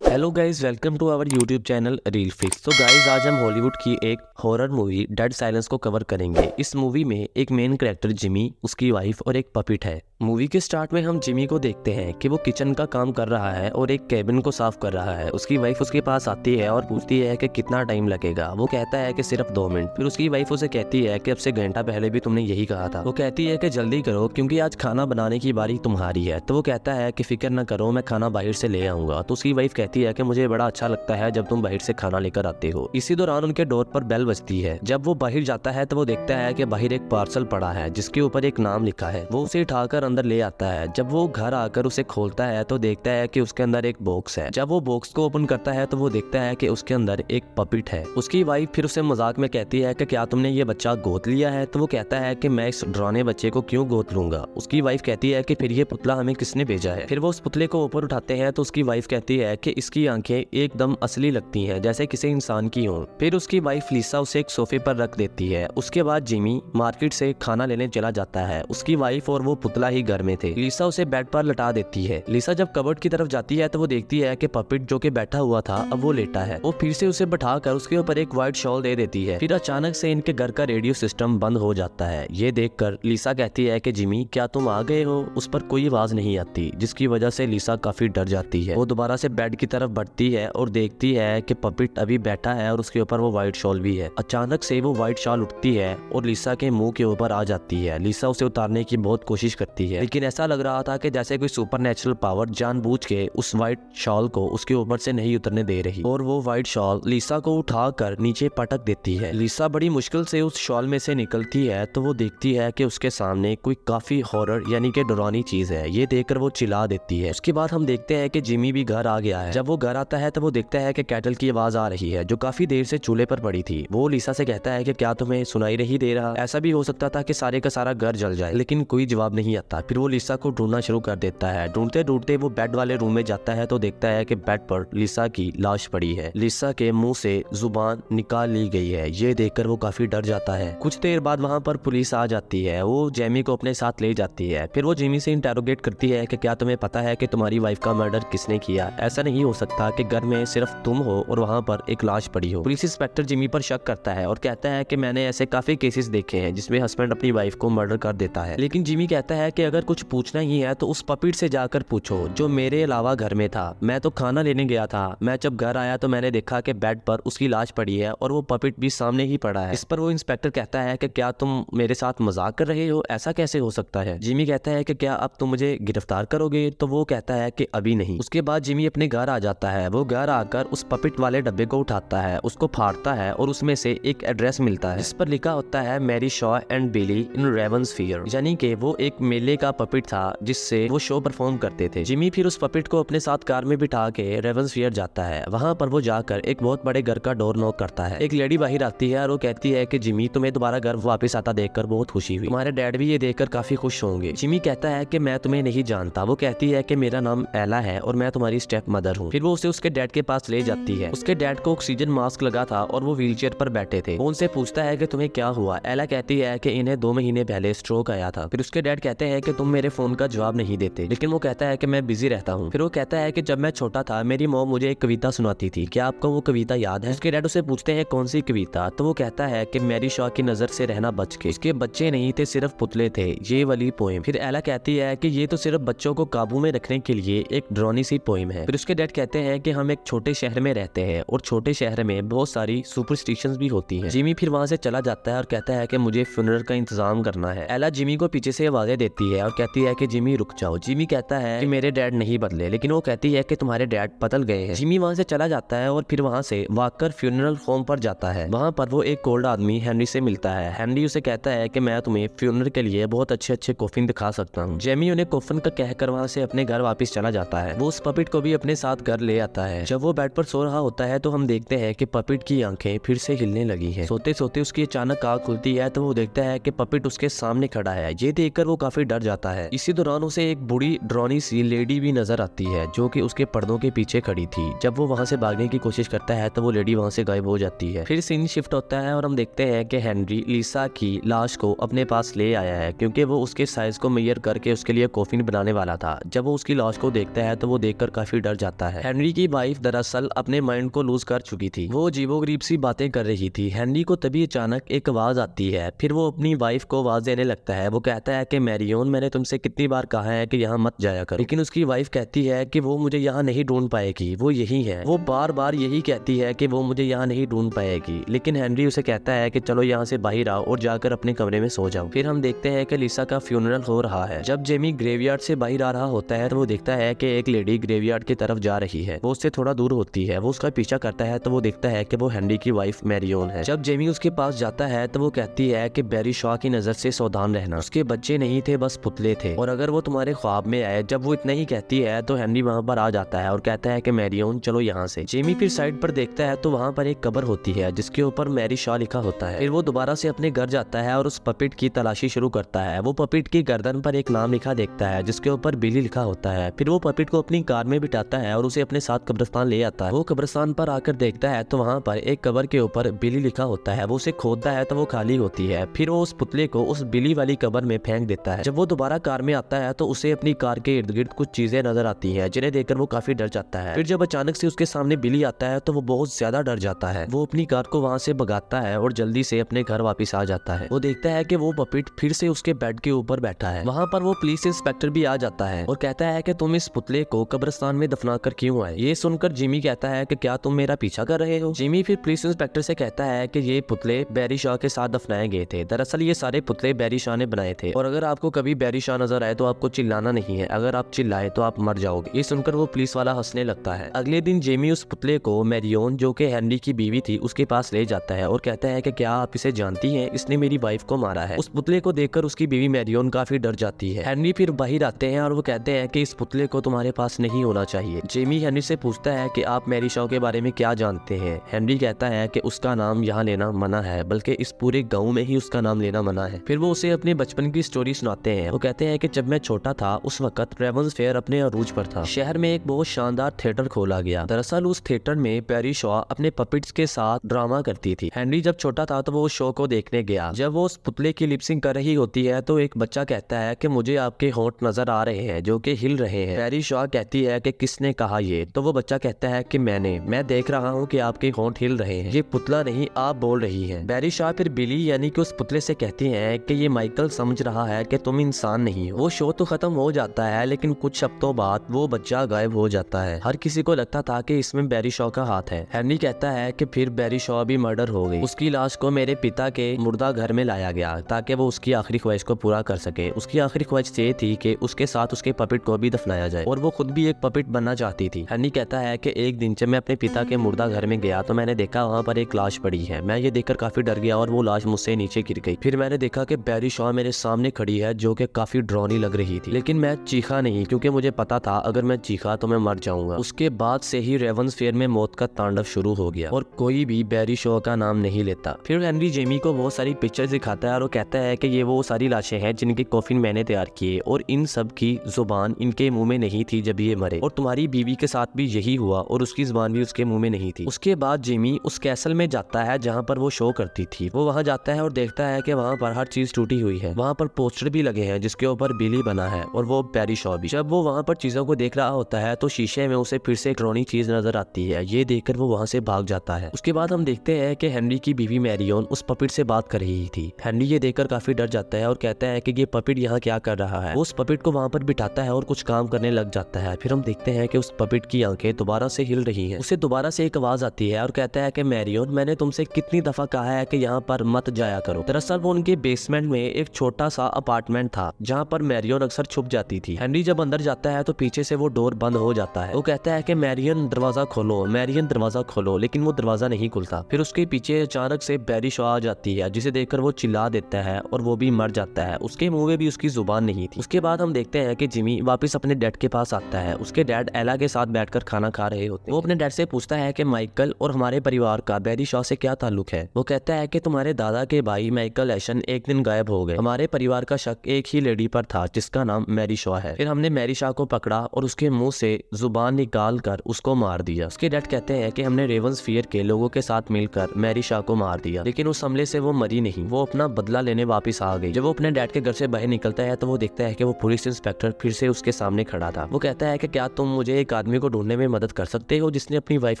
Hello guys, welcome to our YouTube channel reel fix. तो guys, आज हम Hollywood की एक हॉरर मूवी डेड साइलेंस को कवर करेंगे। इस मूवी में एक मेन कैरेक्टर जिमी, उसकी वाइफ और एक पपिट है। मूवी के स्टार्ट में हम जिमी को देखते हैं कि वो किचन का काम कर रहा है और एक केबिन को साफ कर रहा है। उसकी वाइफ उसके पास आती है और पूछती है कि कितना टाइम लगेगा। वो कहता है कि सिर्फ 2 मिनट। फिर उसकी वाइफ उसे कहती है कि अब से घंटा पहले भी तुमने यही कहा था। वो कहती है कि जल्दी करो क्योंकि आज खाना बनाने की बारी तुम्हारी है। तो वो कहता है कि फिक्र न करो, मैं खाना बाहर से ले आऊंगा। तो उसकी वाइफ कहती है कि मुझे बड़ा अच्छा लगता है जब तुम बाहर से खाना लेकर आते हो। इसी दौरान उनके डोर पर बेल बजती है। जब वो बाहर जाता है तो वो देखता है कि बाहर एक पार्सल पड़ा है जिसके ऊपर एक नाम लिखा है। वो उसे उठाकर अंदर ले आता है। जब वो घर आकर उसे खोलता है तो देखता है कि उसके अंदर एक बॉक्स है। जब वो बॉक्स को ओपन करता है तो वो देखता है कि उसके अंदर एक पपिट है। उसकी वाइफ फिर उसे मजाक में कहती है कि क्या तुमने ये बच्चा गोद लिया है। तो वो कहता है कि मैं इस डरावने बच्चे को क्यों गोद लूंगा। उसकी वाइफ कहती है कि फिर ये पुतला हमें किसने भेजा है। फिर वो उस पुतले को ऊपर उठाते हैं तो उसकी वाइफ कहती है कि इसकी आंखें एकदम असली लगती हैं, जैसे किसी इंसान की हो। फिर उसकी वाइफ लिसा उसे एक सोफे पर रख देती है। उसके बाद जिमी मार्केट से खाना लेने चला जाता है। उसकी वाइफ और वो पुतला ही घर में थे। लिसा उसे बेड पर लटा देती है। लिसा जब कबर्ड की तरफ जाती है तो वो देखती है कि पपिट जो कि बैठा हुआ था अब वो लेटा है। वो फिर से उसे बैठाकर उसके ऊपर एक व्हाइट शॉल दे देती है। फिर अचानक से इनके घर का रेडियो सिस्टम बंद हो जाता है। ये देखकर लिसा कहती है कि जिमी, क्या तुम आ गए हो। उस पर कोई आवाज नहीं आती, जिसकी वजह से लिसा काफी डर जाती है। वो दोबारा से बेड की तरफ बढ़ती है और देखती है कि पपिट अभी बैठा है और उसके ऊपर वो व्हाइट शॉल भी है। अचानक से वो व्हाइट शॉल उठती है और लिसा के मुंह के ऊपर आ जाती है। लिसा उसे उतारने की बहुत कोशिश करती है, लेकिन ऐसा लग रहा था कि जैसे कोई सुपरनेचुरल पावर जानबूझ के उस व्हाइट शॉल को उसके ऊपर से नहीं उतरने दे रही और वो व्हाइट शॉल लिसा को उठाकर नीचे पटक देती है। लिसा बड़ी मुश्किल से उस शॉल में से निकलती है तो वो देखती है कि उसके सामने कोई काफी हॉरर यानी कि डरावनी चीज है। ये देखकर वो चिल्ला देती है। उसके बाद हम देखते हैं कि जिमी भी घर आ गया है। जब वो घर आता है तो वो देखता है कि कैटल की आवाज आ रही है जो काफी देर से चूल्हे पर पड़ी थी। वो लिसा से कहता है कि क्या तुम्हें सुनाई नहीं दे रहा। ऐसा भी हो सकता था कि सारे का सारा घर जल जाए, लेकिन कोई जवाब नहीं आता। फिर वो लिसा को ढूंढना शुरू कर देता है। ढूंढते ढूंढते वो बेड वाले रूम में जाता है तो देखता है कि बेड पर लिसा की लाश पड़ी है। लिसा के मुंह से जुबान निकाल ली गई है। ये देखकर वो काफी डर जाता है। कुछ देर बाद वहाँ पर पुलिस आ जाती है। वो जेमी को अपने साथ ले जाती है। फिर वो जिमी से इंटेरोगेट करती है कि क्या तुम्हें पता है कि तुम्हारी वाइफ का मर्डर किसने किया। ऐसा नहीं हो सकता कि घर में सिर्फ तुम हो और वहाँ पर एक लाश पड़ी हो। पुलिस इंस्पेक्टर जिमी पर शक करता है और कहता है कि मैंने ऐसे काफी केसेस देखे हैं जिसमें हस्बैंड अपनी वाइफ को मर्डर कर देता है। लेकिन जिमी कहता है कि अगर कुछ पूछना ही है तो उस पपिट से जाकर पूछो जो मेरे अलावा घर में था। मैं तो खाना लेने गया था। मैं जब घर आया तो मैंने देखा कि बेड पर उसकी लाश पड़ी है और वो पपिट भी सामने ही पड़ा है। इस पर वो इंस्पेक्टर कहता है कि क्या तुम मेरे साथ मजाक कर रहे हो, ऐसा कैसे हो सकता है। जिमी कहता है कि क्या अब तुम मुझे गिरफ्तार करोगे। तो वो कहता है कि अभी नहीं। उसके बाद जिमी अपने घर आ जाता है। वो घर आकर उस पपिट वाले डब्बे को उठाता है, उसको फाड़ता है और उसमें से एक एड्रेस मिलता है। इस पर लिखा होता है मैरी शॉ एंड बिली इन रेवंसफीयर, यानी कि वो एक मेले का पपिट था जिससे वो शो परफॉर्म करते थे। जिमी फिर उस पपिट को अपने साथ कार में बिठा के रेवंसफीयर जाता है। वहाँ पर वो जाकर एक बहुत बड़े घर का डोर नॉक करता है। एक लेडी बाहर आती है और वो कहती है कि जिमी, तुम्हें दोबारा घर वापस आता देखकर बहुत खुशी हुई। तुम्हारे डैड भी ये देखकर काफी खुश होंगे। जिमी कहता है कि मैं तुम्हें नहीं जानता। वो कहती है कि मेरा नाम एला है और मैं तुम्हारी स्टेप मदर हूँ। फिर वो उसे उसके डैड के पास ले जाती है। उसके डैड को ऑक्सीजन मास्क लगा था और वो व्हीलचेयर पर बैठे थे। वो उनसे पूछता है कि तुम्हें क्या हुआ। एला कहती है कि इन्हें 2 महीने पहले स्ट्रोक आया था। फिर उसके डैड कहते हैं कि तुम मेरे फोन का जवाब नहीं देते, लेकिन वो कहता है कि मैं बिजी रहता हूँ। फिर वो कहता है कि जब मैं छोटा था मेरी मॉम मुझे एक कविता सुनाती थी, क्या आपको वो कविता याद है। उसके डैड उसे पूछते हैं कौन सी कविता। तो वो कहता है कि मैरी शॉ की नजर से रहना बच के, इसके बच्चे नहीं थे सिर्फ पुतले थे, ये वाली पोएम। फिर एला कहती है कि ये तो सिर्फ बच्चों को काबू में रखने के लिए एक डरावनी सी पोएम है। फिर उसके डैड कहते हैं कि हम एक छोटे शहर में रहते हैं और छोटे शहर में बहुत सारी सुपरस्टिशंस भी होती हैं। जिमी फिर वहाँ से चला जाता है और कहता है कि मुझे फ्यूनरल का इंतजाम करना है। एला जिमी को पीछे से आवाजें देती है और कहती है कि जिमी रुक जाओ। जिमी कहता है कि मेरे डैड नहीं बदले, लेकिन वो कहती है कि तुम्हारे डैड बदल गए हैं। जिमी वहाँ से चला जाता है और फिर वहाँ से वाकर फ्यूनरल होम पर जाता है। वहाँ पर वो एक कोल्ड आदमी हेनरी से मिलता है। हेनरी उसे कहता है कि मैं तुम्हें फ्यूनरल के लिए बहुत अच्छे अच्छे कॉफिन दिखा सकता हूँ। जेमी उन्हें कॉफिन का कहकर वहाँ से अपने घर वापस चला जाता है। वो उस पपिट को भी अपने साथ घर ले आता है। जब वो बेड पर सो रहा होता है तो हम देखते हैं कि पपिट की आंखें फिर से हिलने लगी हैं। सोते सोते उसकी अचानक आंख खुलती है तो वो देखता है कि पपिट उसके सामने खड़ा है। ये देखकर वो काफी डर जाता है। इसी दौरान उसे एक बूढ़ी डरावनी सी लेडी भी नजर आती है जो कि उसके पर्दों के पीछे खड़ी थी। जब वो वहाँ से भागने की कोशिश करता है तो वो लेडी वहाँ से गायब हो जाती है। फिर सीन शिफ्ट होता है और हम देखते हैं कि हेनरी लिसा की लाश को अपने पास ले आया है क्योंकि वो उसके साइज को मेजर करके उसके लिए कॉफिन बनाने वाला था। जब वो उसकी लाश को देखता है तो वो देखकर काफी डर जाता है। हेनरी की वाइफ दरअसल अपने माइंड को लूज कर चुकी थी, वो अजीबोगरीब सी बातें कर रही थी। हेनरी को तभी अचानक एक आवाज आती है, फिर वो अपनी वाइफ को आवाज देने लगता है। वो कहता है कि मैरियन, मैंने तुमसे कितनी बार कहा है कि यहाँ मत जाया करो, लेकिन उसकी वाइफ कहती है कि वो मुझे यहाँ नहीं ढूंढ पाएगी, वो यही है। वो बार बार यही कहती है कि वो मुझे यहाँ नहीं ढूंढ पाएगी, लेकिन हेनरी उसे कहता है कि चलो यहाँ से बाहर आओ और जाकर अपने कमरे में सो जाओ। फिर हम देखते हैं कि लिसा का फ्यूनरल हो रहा है। जब जेमी ग्रेवयार्ड से बाहर आ रहा होता है तो वो देखता है कि एक लेडी ग्रेवयार्ड की तरफ जा रही है। वो उससे थोड़ा दूर होती है, वो उसका पीछा करता है तो वो देखता है कि वो हेनरी की वाइफ मैरियन है। जब जेमी उसके पास जाता है तो वो कहती है कि बैरी शॉ की नजर से सावधान रहना, उसके बच्चे नहीं थे, बस पुतले थे, और अगर वो तुम्हारे ख्वाब में आए। जब वो इतना ही कहती है तो हेनरी वहाँ पर आ जाता है और कहता है कि मैरियन चलो यहाँ से। जेमी फिर साइड पर देखता है तो वहाँ पर एक कब्र होती है जिसके ऊपर मैरी शॉ लिखा होता है। फिर वो दोबारा से अपने घर जाता है और उस पपिट की तलाशी शुरू करता है। वो पपिट की गर्दन पर एक नाम लिखा देखता है जिसके ऊपर बिली लिखा होता है। फिर वो पपिट को अपनी कार में बिठाता है और उसे अपने साथ कब्रिस्तान ले आता है। वो कब्रिस्तान पर आकर देखता है तो वहाँ पर एक कब्र के ऊपर बिली लिखा होता है। वो उसे खोदता है तो वो खाली होती है। फिर वो उस पुतले को उस बिली वाली कब्र में फेंक देता है। जब वो दोबारा कार में आता है तो उसे अपनी कार के इर्द गिर्द कुछ चीजें नजर आती हैं जिन्हें देखकर वो काफी डर जाता है। फिर जब अचानक से उसके सामने बिली आता है तो वो बहुत ज्यादा डर जाता है। वो अपनी कार को वहाँ से भगाता है और जल्दी से अपने घर वापस आ जाता है। वो देखता है कि वो पपिट फिर से उसके बेड के ऊपर बैठा है। वहाँ पर वो पुलिस इंस्पेक्टर भी आ जाता है और कहता है कि तुम इस पुतले को कब्रिस्तान में दफना कर क्यों आए। ये सुनकर जिमी कहता है कि क्या तुम मेरा पीछा कर रहे हो। जिमी फिर पुलिस इंस्पेक्टर से कहता है कि ये पुतले बैरी शॉ के साथ दफनाए गए थे। दरअसल ये सारे पुतले बैरी शॉ ने बनाए थे, और अगर आपको कभी बैरी शॉ नजर आए तो आपको चिल्लाना नहीं है, अगर आप चिल्लाए तो आप मर जाओगे। ये सुनकर वो पुलिस वाला हंसने लगता है। अगले दिन जेमी उस पुतले को मैरियन, जो कि हेनरी की बीवी थी, उसके पास ले जाता है और कहता है कि क्या आप इसे जानती हैं, इसने मेरी वाइफ को मारा है। उस पुतले को देखकर उसकी बीवी मैरियन काफी डर जाती है। हेनरी फिर बाहर आते हैं और वो कहते हैं कि इस पुतले को तुम्हारे पास नहीं होना चाहिए। जेमी हेनरी से पूछता है कि आप मैरी शॉ के बारे में क्या जानते हैं। हेनरी कहता है कि उसका नाम यहाँ लेना मना है, बल्कि इस पूरे गाँव में ही उसका नाम लेना मना है। फिर वो उसे अपने बचपन की स्टोरी सुनाते हैं। वो कहते हैं कि जब मैं छोटा था उस वक्त रेवंस फेयर अपने अरूज पर था। शहर में एक बहुत शानदार थिएटर खोला गया। दरअसल उस थिएटर में बैरी शॉ अपने पपिट्स के साथ ड्रामा करती थी। हेनरी जब छोटा था तो वो उस शो को देखने गया। जब वो उस पुतले की लिपसिंग कर रही होती है तो एक बच्चा कहता है कि मुझे आपके होंठ नजर आ रहे हैं जो कि हिल रहे हैं। बैरी शॉ कहती है कि किसने कहा ये, तो वो बच्चा कहता है कि मैं देख रहा हूँ कि आपके होंठ हिल रहे हैं, ये पुतला नहीं आप बोल रही हैं। बैरी शॉ फिर बिली यानी कि उस पुतले से कहती है कि ये माइकल समझ रहा है कि तुम इंसान नहीं हो। वो शो तो खत्म हो जाता है, लेकिन कुछ हफ्तों बाद वो बच्चा गायब हो जाता है। हर किसी को लगता था कि इसमें बैरी शॉ का हाथ है। हेनरी कहता है कि फिर बैरी शॉ भी मर्डर हो गई। उसकी लाश को मेरे पिता के मुर्दा घर में लाया गया ताकि वो उसकी आखिरी ख्वाहिश को पूरा कर सके। उसकी आखिरी ख्वाहिश ये थी कि उसके साथ उसके पपिट को भी दफनाया जाए, और वो खुद भी एक पपिट बनना चाहती थी। हेनरी कहता है कि एक दिन जब मैं अपने पिता के मुर्दा घर में गया तो मैंने देखा वहाँ पर एक लाश पड़ी है। मैं ये देखकर काफी डर गया और वो लाश मुझसे नीचे गिर गई। फिर मैंने देखा कि बैरी शॉ मेरे सामने खड़ी है जो कि काफी डरावनी लग रही थी, लेकिन मैं चीखा नहीं क्योंकि मुझे पता था अगर मैं चीखा तो मैं मर जाऊंगा। उसके बाद से ही रेवंस फेयर में मौत का तांडव शुरू हो गया और कोई भी बैरी शॉ का नाम नहीं लेता। फिर हेनरी जेमी को बहुत सारी पिक्चर्स दिखाता है और वो कहता है कि ये वो सारी लाशें हैं जिनके कॉफिन मैंने तैयार किए, और इन सब की जुबान इनके मुंह में नहीं थी जब ये मरे, और तुम्हारी बीवी के साथ भी यही हुआ और उसकी जुबान भी उसके मुंह में नहीं थी। उसके बाद जेमी उस कैसल में जाता है जहाँ पर वो शो करती थी। वो वहाँ जाता है और देखता है कि वहाँ पर हर चीज टूटी हुई है। वहाँ पर पोस्टर भी लगे हैं जिसके ऊपर बिली बना है और वो बैरी शॉ भी। जब वो वहाँ पर चीजों को देख रहा होता है तो शीशे में उसे फिर से एक डरावनी चीज नजर आती है। ये देखकर वो वहाँ से भाग जाता है। उसके बाद हम देखते हैं कि हेनरी की बीवी मैरियन उस पपिट से बात कर रही थी। हेनरी ये देखकर काफी डर जाता है और कहता है कि ये पपिट यहाँ क्या कर रहा है। वो उस पपिट को वहाँ पर बिठाता है और कुछ काम करने लग जाता है। फिर हम देखते हैं कि उस पपिट की आंखें दोबारा से हिल रही हैं। उसे दोबारा से एक आवाज आती है और कहता है कि मैरियन, मैंने तुमसे कितनी दफा कहा है कि यहाँ पर मत जाया करो। दरअसल वो उनके बेसमेंट में एक छोटा सा अपार्टमेंट था जहाँ पर मैरियन अक्सर छुप जाती थी। हेनरी जब अंदर जाता है तो पीछे से वो डोर बंद हो जाता है। वो कहता है कि मैरियन दरवाजा खोलो, मैरियन दरवाजा खोलो, लेकिन वो दरवाजा नहीं खुलता। फिर उसके पीछे अचानक से बैरी शॉ आ जाती है जिसे देखकर वो चिल्ला देता है और वो भी मर जाता है। उसके मुंह में भी उसकी जुबान नहीं थी। उसके बाद हम देखते हैं कि जिमी वापस अपने डैड के पास आता है। उसके डैड एला के साथ बैठकर खाना खा रहे होते हैं। वो अपने डैड से पूछता है कि माइकल और हमारे परिवार का बैरी शॉ से क्या ताल्लुक है। वो कहता है कि तुम्हारे दादा के भाई माइकल एशन एक दिन गायब हो गए। हमारे परिवार का शक एक ही लेडी पर था जिसका नाम मैरी शॉ है। फिर हमने मैरी शॉ को पकड़ा और उसके मुंह से जुबान निकाल कर उसको मार दिया। उसके डैड कहते हैं कि हमने रेवंस फेयर के लोगों के साथ मिलकर मैरी शॉ को मार दिया, लेकिन उस हमले से वो मरी नहीं, वो अपना बदला लेने वापस आ गई। जब वो अपने डैड के घर से बाहर निकलता है तो वो देखता है कि वो पुलिस इंस्पेक्टर फिर से उसके सामने खड़ा था। वो कहता है कि क्या तुम मुझे एक आदमी को ढूंढने में मदद कर सकते हो जिसने अपनी वाइफ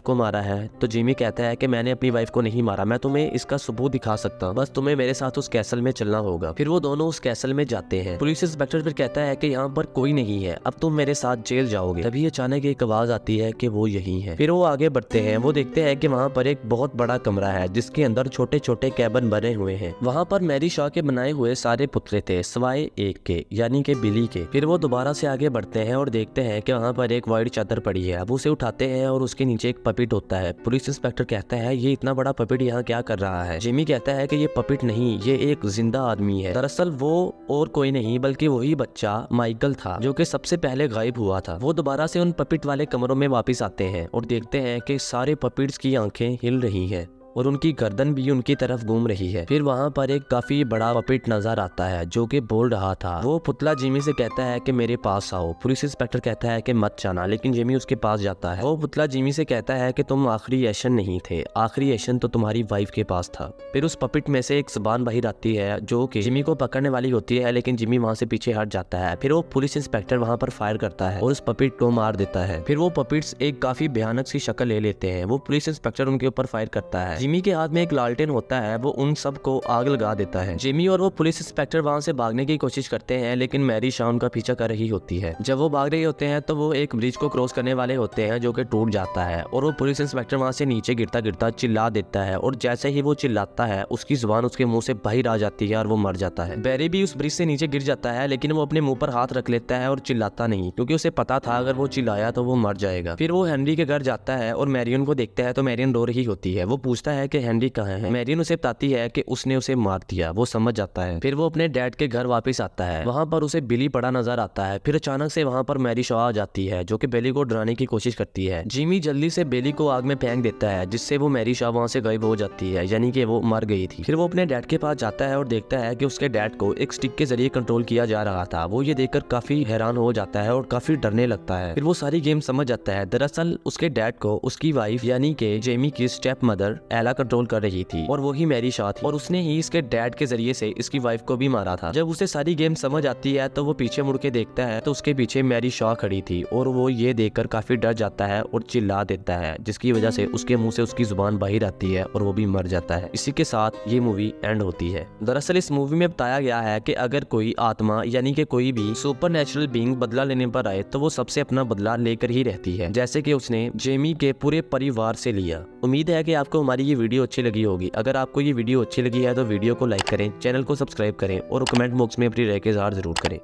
को मारा है। तो जिमी कहता है कि मैंने अपनी वाइफ को नहीं मारा, मैं तुम्हें इसका सबूत दिखा सकता हूँ, बस तुम्हें मेरे साथ उस कैसल में चलना होगा। फिर वो दोनों उस कैसल में जाते हैं। पुलिस इंस्पेक्टर फिर कहता है कि यहाँ पर कोई नहीं है, अब तुम मेरे साथ जेल जाओगे। तभी अचानक एक आवाज आती है कि वो यही है। फिर वो आगे बढ़ते हैं। वो देखते हैं कि वहाँ पर एक बहुत बड़ा कमरा है जिसके अंदर छोटे छोटे कैबिन बने हुए हैं। वहाँ पर मैरी शॉ के बनाए हुए सारे पुतले थे सिवाय एक के, यानी कि बिली के। फिर वो दोबारा से आगे बढ़ते हैं और देखते हैं कि वहाँ पर एक वाइट चादर पड़ी है। अब उसे उठाते हैं और उसके नीचे एक पपिट होता है। पुलिस इंस्पेक्टर कहता है ये इतना बड़ा पपिट यहाँ क्या कर रहा है। जिमी कहता है कि ये पपिट नहीं, ये एक जिंदा आदमी है। दरअसल वो और कोई नहीं बल्कि वही बच्चा माइकल था जो कि सबसे पहले गायब हुआ था। वो दोबारा से उन पपिट वाले कमरों में वापस आते हैं और देखते हैं कि सारे पपिट्स की आंखें हिल रही हैं और उनकी गर्दन भी उनकी तरफ घूम रही है। फिर वहाँ पर एक काफी बड़ा पपिट नजर आता है जो कि बोल रहा था। वो पुतला जिमी से कहता है कि मेरे पास आओ। पुलिस इंस्पेक्टर कहता है कि मत जाना, लेकिन जिमी उसके पास जाता है। वो पुतला जिमी से कहता है कि तुम आखिरी एशन नहीं थे, आखिरी एशन तो तुम्हारी वाइफ के पास था। फिर उस पपिट में से एक जुबान बाहर आती है जो कि जिमी को पकड़ने वाली होती है, लेकिन जिमी वहाँ से पीछे हट जाता है। फिर वो पुलिस इंस्पेक्टर वहाँ पर फायर करता है और उस पपिट को मार देता है। फिर वो पपिट्स एक काफी भयानक सी शक्ल ले लेते हैं। वो पुलिस इंस्पेक्टर उनके ऊपर फायर करता है। जिमी के हाथ में एक लालटेन होता है, वो उन सब को आग लगा देता है। जिमी और वो पुलिस इंस्पेक्टर वहां से भागने की कोशिश करते हैं, लेकिन मैरी शॉ उनका पीछा कर रही होती है। जब वो भाग रहे होते हैं तो वो एक ब्रिज को क्रॉस करने वाले होते हैं जो कि टूट जाता है और वो पुलिस इंस्पेक्टर वहां से नीचे गिरता गिरता चिल्ला देता है और जैसे ही वो चिल्लाता है उसकी जुबान उसके मुंह से बाहर आ जाती है और वो मर जाता है। बैरी भी उस ब्रिज से नीचे गिर जाता है, लेकिन वो अपने मुंह पर हाथ रख लेता है और चिल्लाता नहीं, क्योंकि उसे पता था अगर वो चिल्लाया तो वो मर जाएगा। फिर वो हेनरी के घर जाता है और मैरियन को देखता है तो मैरियन रो रही होती है। वो पूछता है कि हेनरी कहाँ है। मैरियन उसे बताती है कि उसने उसे मार दिया। वो समझ जाता है। फिर वो अपने डैड के घर वापस आता है। वहाँ पर उसे बिली पड़ा नजर आता है। फिर अचानक से वहाँ पर मैरी शॉ आ जाती है जो कि बेली को डराने की कोशिश करती है। जिमी जल्दी से बेली को आग में फेंक देता है जिससे वो मैरी शॉ वहाँ से गायब हो जाती है, यानी कि वो मर गई थी। फिर वो अपने डैड के पास जाता है और देखता है कि उसके डैड को एक स्टिक के जरिए कंट्रोल किया जा रहा था। वो ये देखकर काफी हैरान हो जाता है और काफी डरने लगता है। फिर वो सारी गेम समझ जाता है। दरअसल उसके डैड को उसकी वाइफ यानी कि जेमी की स्टेप मदर एला कंट्रोल कर रही थी और वही मैरी शॉ थी और उसने ही इसके डैड के जरिए से इसकी वाइफ को भी मारा था। जब उसे सारी गेम समझ आती है तो वो पीछे मुड़ के देखता है तो उसके पीछे मैरी शॉ खड़ी थी और वो ये देखकर काफी डर जाता है और चिल्ला देता है, जिसकी वजह से उसके मुंह से उसकी जुबान बाहर आती है और वो भी मर जाता है। इसी के साथ ये मूवी एंड होती है। दरअसल इस मूवी में बताया गया है कि अगर कोई आत्मा यानी कि कोई भी सुपर नेचुरल बीइंग बदला लेने पर आए तो वो सबसे अपना बदला लेकर ही रहती है, जैसे कि उसने जेमी के पूरे परिवार से लिया। उम्मीद है कि आपको हमारी ये वीडियो अच्छी लगी होगी। अगर आपको ये वीडियो अच्छी लगी है तो वीडियो को लाइक करें, चैनल को सब्सक्राइब करें और कमेंट बॉक्स में अपनी राय के इज़हार जरूर करें।